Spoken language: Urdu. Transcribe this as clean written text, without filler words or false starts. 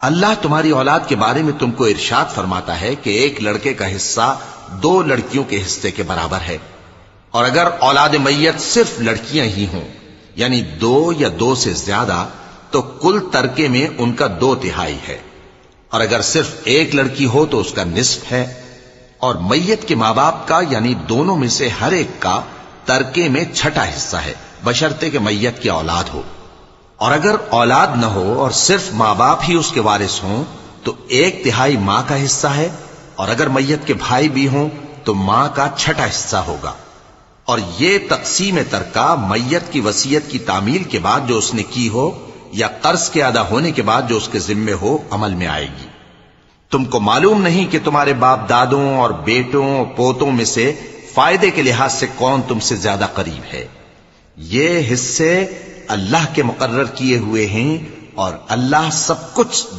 اللہ تمہاری اولاد کے بارے میں تم کو ارشاد فرماتا ہے کہ ایک لڑکے کا حصہ 2 لڑکیوں کے حصے کے برابر ہے، اور اگر اولاد میت صرف لڑکیاں ہی ہوں یعنی 2 یا 2 سے زیادہ تو کل ترکے میں ان کا 2/3 ہے، اور اگر صرف ایک لڑکی ہو تو اس کا نصف ہے، اور میت کے ماں باپ کا یعنی دونوں میں سے ہر ایک کا ترکے میں 6واں حصہ ہے، بشرطے کہ میت کی اولاد ہو، اور اگر اولاد نہ ہو اور صرف ماں باپ ہی اس کے وارث ہوں تو 1/3 ماں کا حصہ ہے، اور اگر میت کے بھائی بھی ہوں تو ماں کا 6واں حصہ ہوگا۔ اور یہ تقسیم ترکہ میت کی وصیت کی تعمیل کے بعد جو اس نے کی ہو یا قرض کے ادا ہونے کے بعد جو اس کے ذمے ہو عمل میں آئے گی۔ تم کو معلوم نہیں کہ تمہارے باپ دادوں اور بیٹوں اور پوتوں میں سے فائدے کے لحاظ سے کون تم سے زیادہ قریب ہے؟ یہ حصے اللہ کے مقرر کیے ہوئے ہیں اور اللہ سب کچھ